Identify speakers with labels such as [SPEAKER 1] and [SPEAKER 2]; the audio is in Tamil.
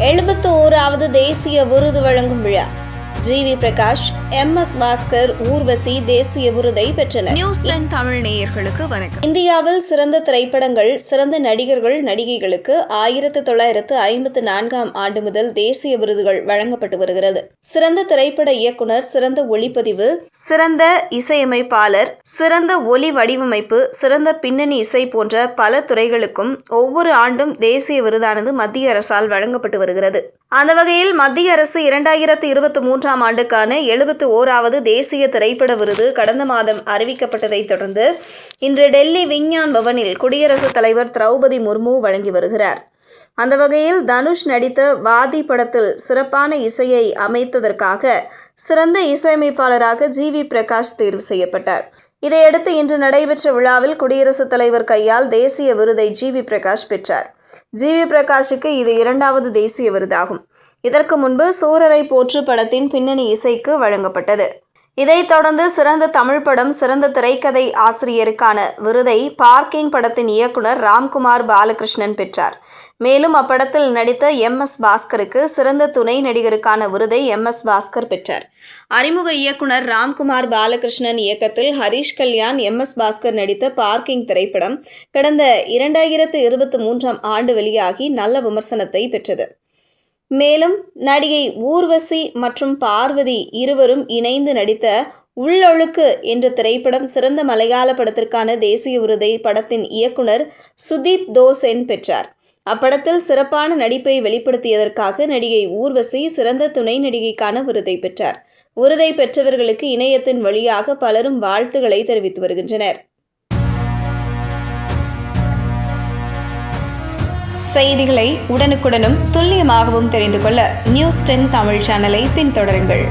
[SPEAKER 1] 71வது தேசிய விருது வழங்கும் விழா. ஜி.வி. பிரகாஷ், எம்.எஸ். பாஸ்கர், ஊர்வசி தேசிய விருதை பெற்றனர்.
[SPEAKER 2] நியூஸ் 10 தமிழ் நேயர்களுக்கு வணக்கம்.
[SPEAKER 1] இந்தியாவில் சிறந்த திரைப்படங்கள், சிறந்த நடிகர்கள், நடிகைகளுக்கு 1954ஆம் ஆண்டு முதல் தேசிய விருதுகள் வழங்கப்பட்டு வருகிறது. சிறந்த திரைப்பட இயக்குனர், சிறந்த ஒளிப்பதிவு, சிறந்த இசையமைப்பாளர், சிறந்த ஒலி வடிவமைப்பு, சிறந்த பின்னணி இசை போன்ற பல துறைகளுக்கும் ஒவ்வொரு ஆண்டும் தேசிய விருதானது மத்திய அரசால் வழங்கப்பட்டு வருகிறது. அந்த வகையில் மத்திய அரசு 2023ஆம் ஆண்டுக்கான 71வது தேசிய திரைப்பட விருது கடந்த மாதம் அறிவிக்கப்பட்டதைத் தொடர்ந்து இன்று டெல்லி விஞ்ஞான் பவனில் குடியரசுத் தலைவர் திரௌபதி முர்மு வழங்கி வருகிறார். அந்த வகையில் தனுஷ் நடித்த வாதி படத்தில் சிறப்பான இசையை அமைத்ததற்காக சிறந்த இசையமைப்பாளராக ஜி.வி. பிரகாஷ் தேர்வு செய்யப்பட்டார். இதையடுத்து இன்று நடைபெற்ற விழாவில் குடியரசுத் தலைவர் கையால் தேசிய விருதை ஜி.வி. பிரகாஷ் பெற்றார். ஜி.வி. பிரகாஷுக்கு இது 2வது தேசிய விருதாகும். இதற்கு முன்பு சூரரை போற்று படத்தின் பின்னணி இசைக்கு வழங்கப்பட்டது. இதைத் தொடர்ந்து சிறந்த தமிழ் படம், சிறந்த திரைக்கதை ஆசிரியருக்கான விருதை பார்க்கிங் படத்தின் இயக்குனர் ராம்குமார் பாலகிருஷ்ணன் பெற்றார். மேலும் அப்படத்தில் நடித்த எம்.எஸ். பாஸ்கருக்கு சிறந்த துணை நடிகருக்கான விருதை எம்.எஸ். பாஸ்கர் பெற்றார். அறிமுக இயக்குனர் ராம்குமார் பாலகிருஷ்ணன் இயக்கத்தில் ஹரிஷ் கல்யாண், எம்.எஸ். பாஸ்கர் நடித்த பார்க்கிங் திரைப்படம் கடந்த 2023ஆம் ஆண்டு வெளியாகி நல்ல விமர்சனத்தை பெற்றது. மேலும் நடிகை ஊர்வசி மற்றும் பார்வதி இருவரும் இணைந்து நடித்த உள்ளொழுக்கு என்ற திரைப்படம் சிறந்த மலையாள படத்திற்கான தேசிய விருதை படத்தின் இயக்குனர் சுதீப் தோசென் பெற்றார். அப்படத்தில் சிறப்பான நடிப்பை வெளிப்படுத்தியதற்காக நடிகை ஊர்வசி சிறந்த துணை நடிகைக்கான விருதை பெற்றார். விருதை பெற்றவர்களுக்கு இணையத்தின் வழியாக பலரும் வாழ்த்துக்களை தெரிவித்து வருகின்றனர்.
[SPEAKER 2] செய்திகளை உடனுக்குடனும் துல்லியமாகவும் தெரிந்து கொள்ள நியூஸ் 10 தமிழ் சேனலை பின்தொடருங்கள்.